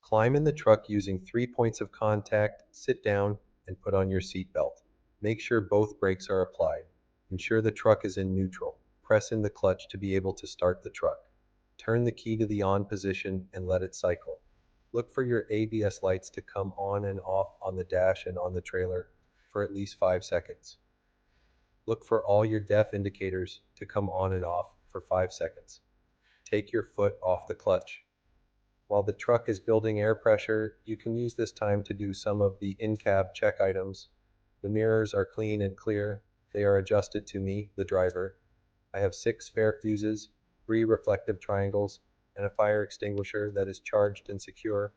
Climb in the truck using 3 points of contact, sit down, and put on your seatbelt. Make sure both brakes are applied. Ensure the truck is in neutral. Press in the clutch to be able to start the truck. Turn the key to the on position and let it cycle. Look for your ABS lights to come on and off on the dash and on the trailer for at least 5 seconds. Look for all your DEF indicators to come on and off for 5 seconds. Take your foot off the clutch. While the truck is building air pressure, you can use this time to do some of the in-cab check items. The mirrors are clean and clear. They are adjusted to me, the driver. I have 6 spare fuses, 3 reflective triangles, and a fire extinguisher that is charged and secure.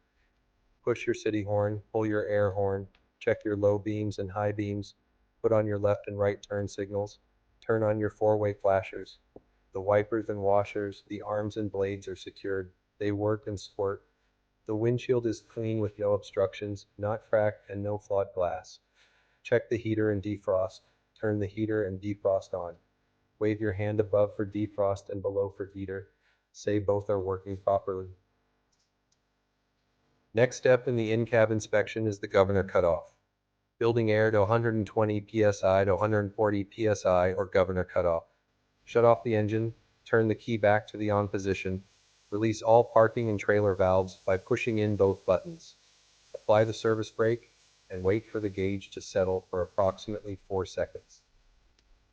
Push your city horn, pull your air horn, check your low beams and high beams, put on your left and right turn signals, turn on your 4-way flashers. The wipers and washers, the arms and blades are secured. They work and squirt. The windshield is clean with no obstructions, not cracked, and no flawed glass. Check the heater and defrost. Turn the heater and defrost on. Wave your hand above for defrost and below for heater. Say both are working properly. Next step in the in-cab inspection is the governor cutoff. Building air to 120 psi to 140 psi or governor cutoff. Shut off the engine, turn the key back to the on position. Release all parking and trailer valves by pushing in both buttons. Apply the service brake and wait for the gauge to settle for approximately 4 seconds.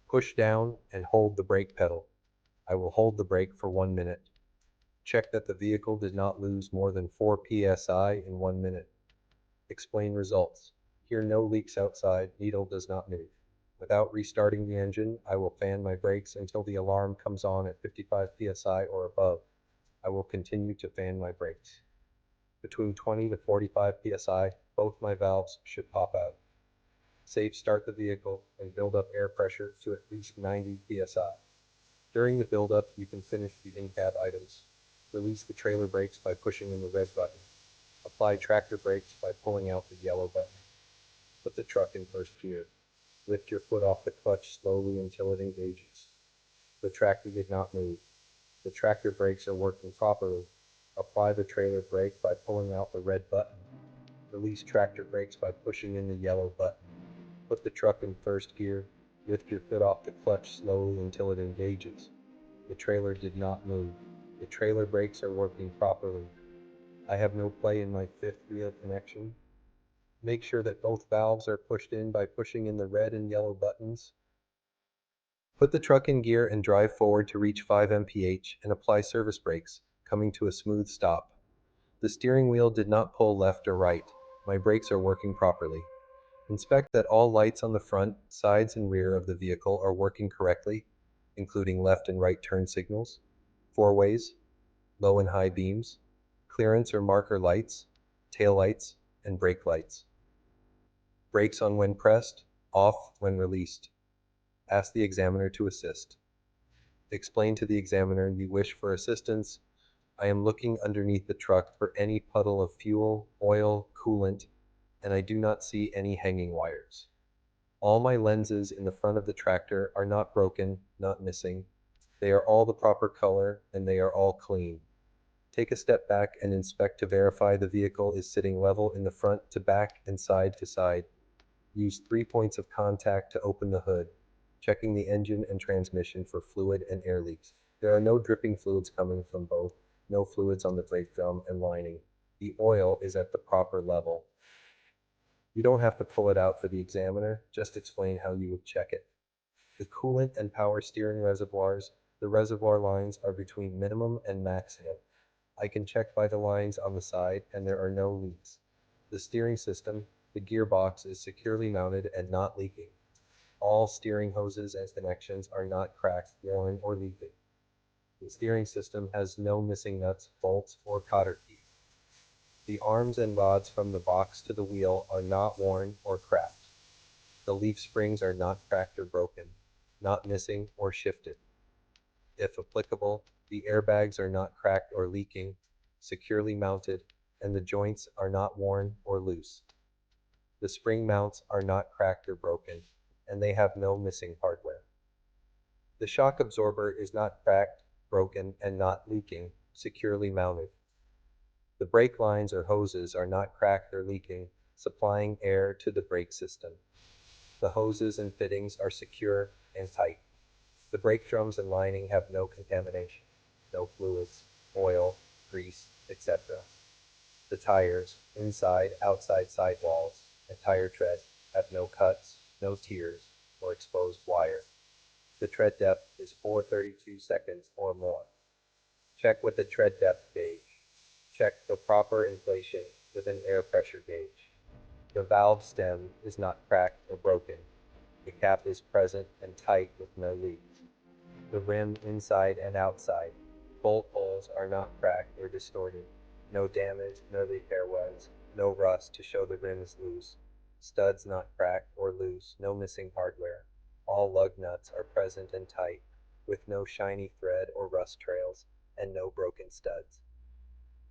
Push down and hold the brake pedal. I will hold the brake for 1 minute. Check that the vehicle did not lose more than 4 psi in 1 minute. Explain results. Here no leaks outside, needle does not move. Without restarting the engine, I will fan my brakes until the alarm comes on at 55 psi or above. I will continue to fan my brakes. Between 20 to 45 psi, both my valves should pop out. Safe start the vehicle and build up air pressure to at least 90 psi. During the buildup, you can finish the in-cab items. Release the trailer brakes by pushing in the red button. Apply tractor brakes by pulling out the yellow button. Put the truck in first gear. Lift your foot off the clutch slowly until it engages. The tractor did not move. The tractor brakes are working properly. Apply the trailer brake by pulling out the red button. Release tractor brakes by pushing in the yellow button. Put the truck in first gear. Lift your foot off the clutch slowly until it engages. The trailer did not move. The trailer brakes are working properly. I have no play in my fifth wheel connection. Make sure that both valves are pushed in by pushing in the red and yellow buttons. Put the truck in gear and drive forward to reach 5 mph and apply service brakes, coming to a smooth stop. The steering wheel did not pull left or right. My brakes are working properly. Inspect that all lights on the front, sides, and rear of the vehicle are working correctly, including left and right turn signals, 4-ways, low and high beams, clearance or marker lights, tail lights, and brake lights. Brakes on when pressed, off when released. Ask the examiner to assist. Explain to the examiner you wish for assistance. I am looking underneath the truck for any puddle of fuel, oil, coolant, and I do not see any hanging wires. All my lenses in the front of the tractor are not broken, not missing. They are all the proper color and they are all clean. Take a step back and inspect to verify the vehicle is sitting level in the front to back and side to side. Use 3 points of contact to open the hood, checking the engine and transmission for fluid and air leaks. There are no dripping fluids coming from both, no fluids on the brake drum and lining. The oil is at the proper level. You don't have to pull it out for the examiner, just explain how you would check it. The coolant and power steering reservoirs, the reservoir lines are between minimum and maximum. I can check by the lines on the side and there are no leaks. The steering system, the gearbox is securely mounted and not leaking. All steering hoses and connections are not cracked, worn, or leaking. The steering system has no missing nuts, bolts, or cotter teeth. The arms and rods from the box to the wheel are not worn or cracked. The leaf springs are not cracked or broken, not missing or shifted. If applicable, the airbags are not cracked or leaking, securely mounted, and the joints are not worn or loose. The spring mounts are not cracked or broken, and they have no missing hardware. The shock absorber is not cracked, broken, and not leaking, securely mounted. The brake lines or hoses are not cracked or leaking, supplying air to the brake system. The hoses and fittings are secure and tight. The brake drums and lining have no contamination, no fluids, oil, grease, etc. The tires, inside, outside sidewalls, and tire tread have no cuts, no tears, or exposed wire. The tread depth is 432 seconds or more. Check with the tread depth gauge. Check for proper inflation with an air pressure gauge. The valve stem is not cracked or broken. The cap is present and tight with no leaks. The rim inside and outside. Bolt holes are not cracked or distorted. No damage, no repair welds, no rust to show the rim is loose. Studs not cracked or loose, no missing hardware. All lug nuts are present and tight, with no shiny thread or rust trails, and no broken studs.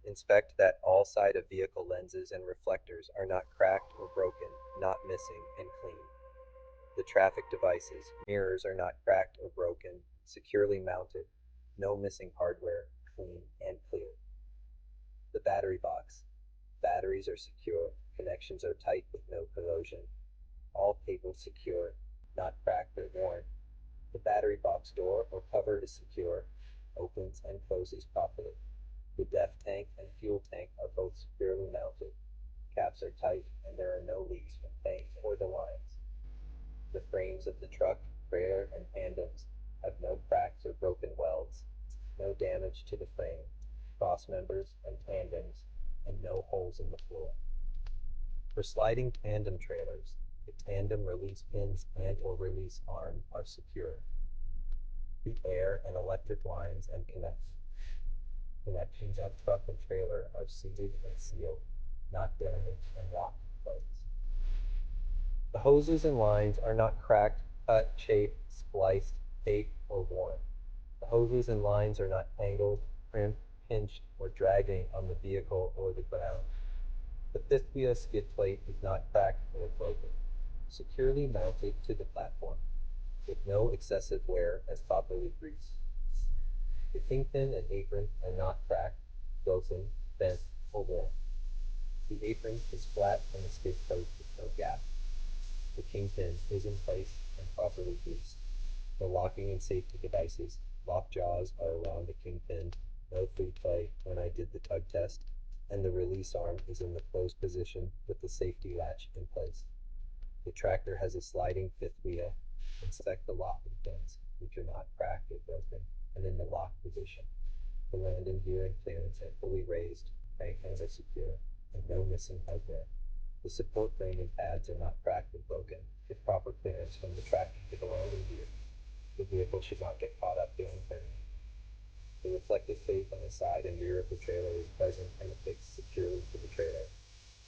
Inspect that all side of vehicle lenses and reflectors are not cracked or broken, not missing, and clean. The traffic devices, mirrors are not cracked or broken, securely mounted, no missing hardware, clean and clear. The battery box. Batteries are secure, connections are tight with no corrosion. All cables secure, not cracked or worn. The battery box door or cover is secure, opens and closes properly. The DEF tank and fuel tank are both securely mounted. Caps are tight and there are no leaks from tanks or the lines. The frames of the truck, trailer, and tandems have no cracks or broken welds, no damage to the frame, cross members, and tandems, and no holes in the floor. For sliding tandem trailers, the tandem release pins and or release arm are secure. The air and electric lines and connections of truck and trailer are seated and sealed, not damaged and locked in place. The hoses and lines are not cracked, cut, chafed, spliced, taped, or worn. The hoses and lines are not tangled, crimped, pinched, or dragging on the vehicle or the ground. The fifth wheel skid plate is not cracked or broken, securely mounted to the platform, with no excessive wear as properly greased. The kingpin and apron are not cracked, broken, bent, or worn. The apron is flat and the skid plate with no gap. The kingpin is in place and properly greased. The locking and safety devices, lock jaws are around the kingpin, no free play when I did the tug test, and the release arm is in the closed position with the safety latch in place. The tractor has a sliding fifth wheel. Inspect the locking pins, which are not cracked or broken, and in the lock position. The landing gear and clearance are fully raised, crank hands are secure, and no missing hardware. The support frame and pads are not cracked or broken. With proper clearance from the tractor to the landing gear, the vehicle should not get caught up during turning. The reflective tape on the side and rear of the trailer is present and affixed securely to the trailer.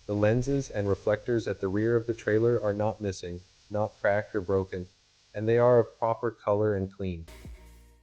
The lenses and reflectors at the rear of the trailer are not missing, not cracked or broken, and they are of proper color and clean.